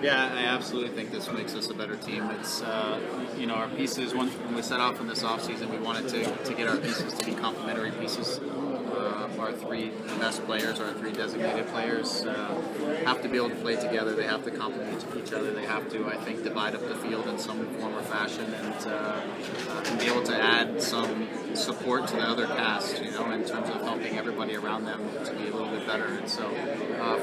Yeah, I absolutely think this makes us a better team. It's, our pieces, when we set out from this offseason, we wanted to get our pieces to be complementary pieces. Our three best players, our three designated players, have to be able to play together. They have to complement each other. They have to, I think, divide up the field in some form or fashion and be able to add some support to the other cast, in terms of helping everybody around them to be a little bit better. And so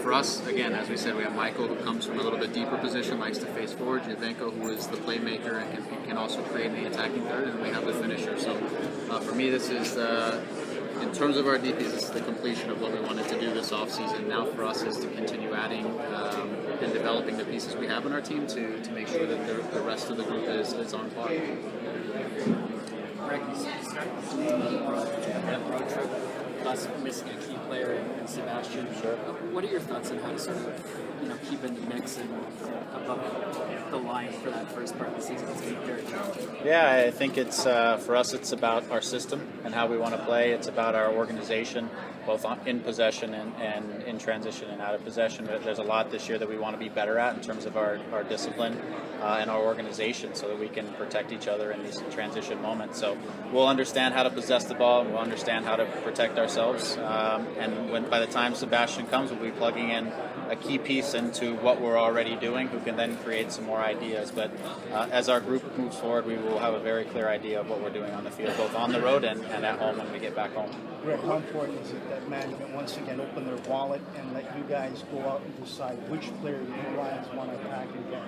for us, again, as we said, we have Michael, who comes from a little bit deeper position, likes to face forward, Giovinco, who is the playmaker and can also create the attacking third, and we have the finisher. So for me, this is, in terms of our DPs, this is the completion of what we wanted to do this offseason. Now for us is to continue adding and developing the pieces we have in our team to make sure that the rest of the group is on par. Greg, you started that road trip, thus missing a key player in Sebastian. Sure. What are your thoughts on how to sort of, keep in the mix and above the line for that first part of the season? It's going to be very challenging. Yeah, I think it's for us. It's about our system and how we want to play. It's about our organization, both in possession and in transition and out of possession. There's a lot this year that we want to be better at in terms of our discipline and our organization, so that we can protect each other in these transition moments. So we'll understand how to possess the ball, and we'll understand how to protect ourselves. And by the time Sebastian comes, we'll be plugging in a key piece into what we're already doing, who can then create some more ideas. But as our group moves forward, we will have a very clear idea of what we're doing on the field, both on the road and at home when we get back home. Greg, how important is it that management once again open their wallet and let you guys go out and decide which player you guys want to attack and get?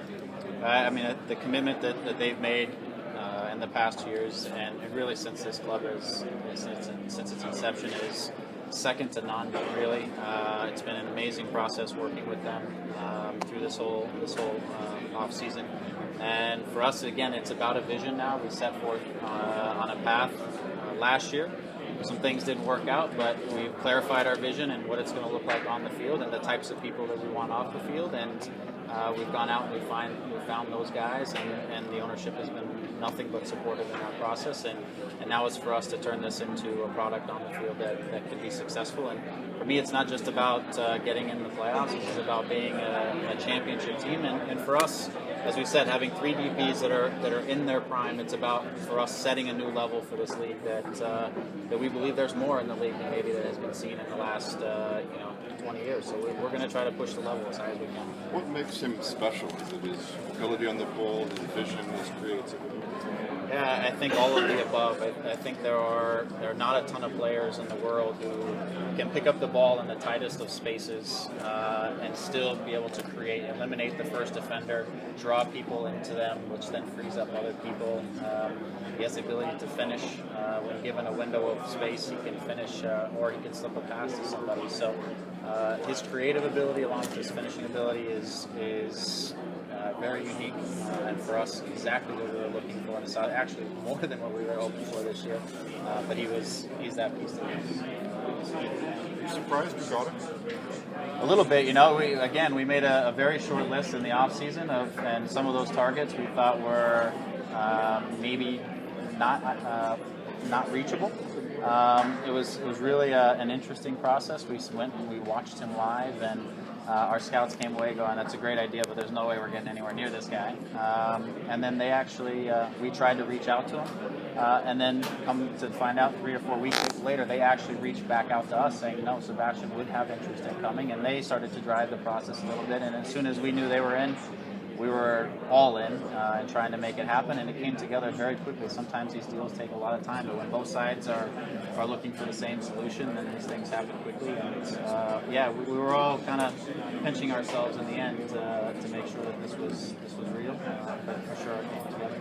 I mean, the commitment that they've made in the past years, and really since this club since its inception, is second to none. Really, it's been an amazing process working with them through this whole off season. And for us, again, it's about a vision now. We set forth on a path last year. Some things didn't work out, but we've clarified our vision and what it's going to look like on the field and the types of people that we want off the field. And we've gone out and we've found those guys, and the ownership has been nothing but supportive in that process. And now it's for us to turn this into a product on the field that can be successful. And for me, it's not just about getting in the playoffs. It's about being a championship team. And for us, as we said, having three DPs that are in their prime, it's about for us setting a new level for this league that we believe there's more in the league than maybe that has been seen in the last 20 years. So we're going to try to push the level as high as we can. What makes him special? Is it his ability on the ball, his vision, his creativity? Yeah, I think all of the above. I think there are not a ton of players in the world who can pick up the ball in the tightest of spaces and still be able to eliminate the first defender, draw people into them, which then frees up other people. He has the ability to finish when given a window of space. He can finish, or he can slip a pass to somebody. So his creative ability, along with his finishing ability, is very unique, and for us, exactly what we were looking for. And it's actually more than what we were hoping for this year. But he's that piece that Are you surprised you got it? A little bit, we made a very short list in the off season and some of those targets we thought were maybe not reachable. It was really an interesting process. We went and we watched him live, and our scouts came away going, "That's a great idea, but there's no way we're getting anywhere near this guy." And then they actually, we tried to reach out to him, and then come to find out 3 or 4 weeks later, they actually reached back out to us saying, "No, Sebastian would have interest in coming," and they started to drive the process a little bit. And as soon as we knew they were in, we were all in and trying to make it happen, and it came together very quickly. Sometimes these deals take a lot of time, but when both sides are looking for the same solution, then these things happen quickly. And we were all kind of pinching ourselves in the end to make sure that this was real, but for sure it came together.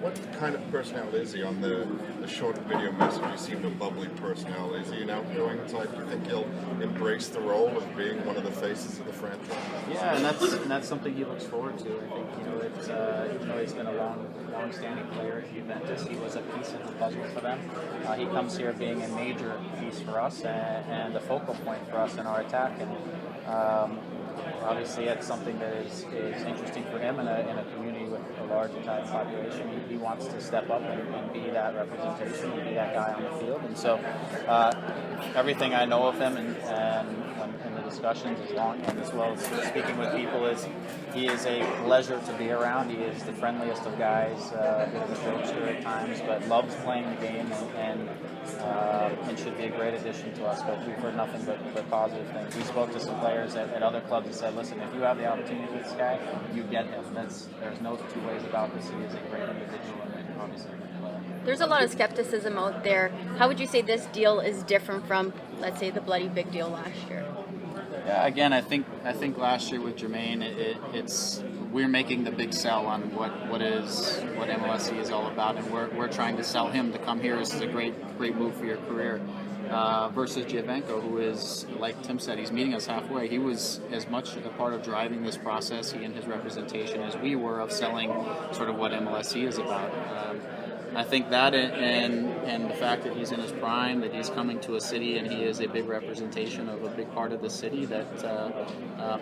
What kind of personality is he? On the short video message, he seemed a bubbly personality. Is he an outgoing type? Do you think he'll embrace the role of being one of the faces of the franchise? Yeah, and that's something he looks forward to. I think it's even though he's been a long-standing player at Juventus, he was a piece of the puzzle for them. He comes here being a major piece for us and a focal point for us in our attack. And obviously, it's something that is interesting for him in a community with a large Italian population, he wants to step up and be that representation and be that guy on the field. And so everything I know of him and in the discussions and as well as speaking with people is he is a pleasure to be around. He is the friendliest of guys, a bit of a jokester at times, but loves playing the game and should be a great addition to us. But we've heard nothing but positive things. We spoke to some players at other clubs and said, listen, if you have the opportunity with this guy, you get him. There's no two ways about this. He is a great individual and obviously a great player. There's a lot of skepticism out there. How would you say this deal is different from, let's say, the bloody big deal last year? Yeah, again, I think last year with Jermaine, we're making the big sell on what MLSE is all about, and we're trying to sell him to come here. This is a great move for your career. Versus Giovinco, who is, like Tim said, he's meeting us halfway. He was as much a part of driving this process, he and his representation, as we were of selling sort of what MLSE is about. I think that and the fact that he's in his prime, that he's coming to a city and he is a big representation of a big part of the city, that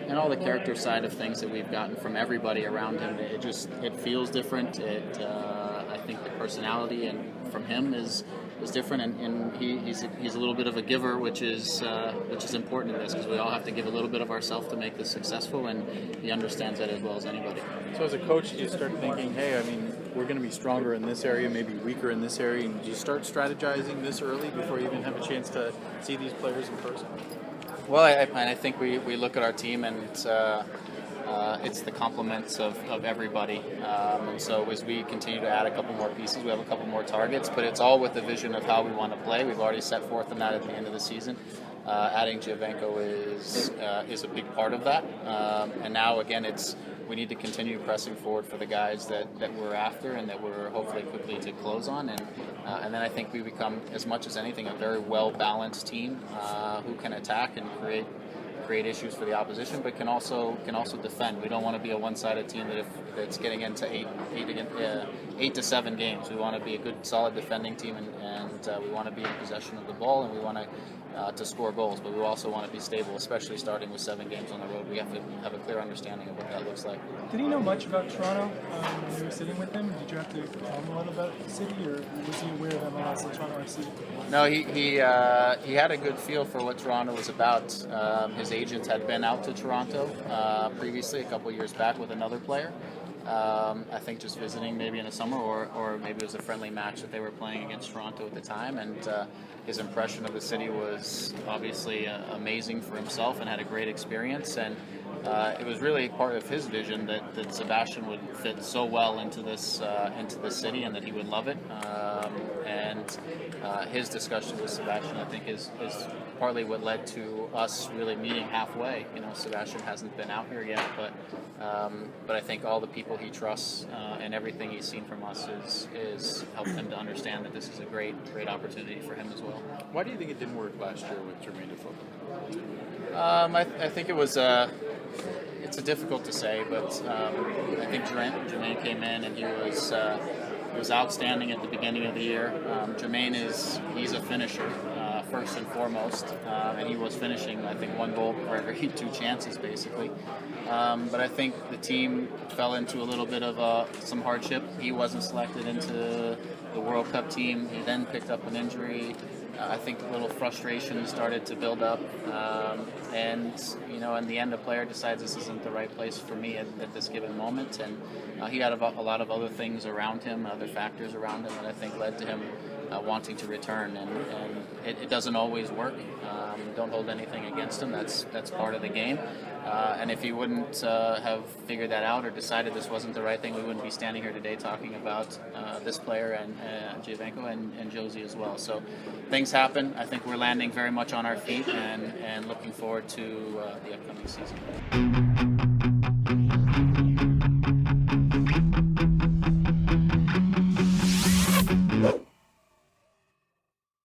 and all the character side of things that we've gotten from everybody around him, it feels different. I think the personality and from him is different, and he's a little bit of a giver, which is important in this, because we all have to give a little bit of ourselves to make this successful, and he understands that as well as anybody. So as a coach, you start thinking, hey, I mean, we're going to be stronger in this area, maybe weaker in this area, and do you start strategizing this early before you even have a chance to see these players in person? Well, I think we look at our team, and it's the complements of everybody. And so as we continue to add a couple more pieces, we have a couple more targets, but it's all with the vision of how we want to play. We've already set forth on that at the end of the season. Adding Giovinco is a big part of that. And now, again, we need to continue pressing forward for the guys that we're after and that we're hopefully quickly to close on. And then I think we become, as much as anything, a very well-balanced team who can attack and create issues for the opposition, but can also defend. We don't want to be a one-sided team that's getting into 8 to 7 games. We want to be a good, solid defending team, and we want to be in possession of the ball, and we want to score goals. But we also want to be stable, especially starting with 7 games on the road. We have to have a clear understanding of what that looks like. Did he know much about Toronto when you were sitting with him? Did you have to tell him a lot about the city, or was he aware of MLS and Toronto FC? No, he had a good feel for what Toronto was about. His agent had been out to Toronto previously, a couple of years back, with another player. I think just visiting maybe in the summer, or maybe it was a friendly match that they were playing against Toronto at the time, and his impression of the city was obviously amazing for himself and had a great experience, and it was really part of his vision that Sebastian would fit so well into this city and that he would love it. And his discussion with Sebastian, I think, is partly what led to us really meeting halfway. You know, Sebastian hasn't been out here yet, but I think all the people he trusts and everything he's seen from us is helped him to understand that this is a great opportunity for him as well. Why do you think it didn't work last year with Jermaine Defoe? I think it was it's difficult to say, but I think Jermaine came in and he was outstanding at the beginning of the year. Jermaine he's a finisher first and foremost, and he was finishing, I think, 1 goal for every 2 chances basically. But I think the team fell into a little bit of some hardship. He wasn't selected into the World Cup team. He then picked up an injury. I think a little frustration started to build up, and in the end, the player decides this isn't the right place for me at this given moment, and he had a lot of other things around him, other factors around him that I think led to him wanting to return, and it doesn't always work. Don't hold anything against him. That's part of the game. And if he wouldn't have figured that out or decided this wasn't the right thing, we wouldn't be standing here today talking about this player and Giovinco and Josie as well. So things happen. I think we're landing very much on our feet and looking forward to the upcoming season.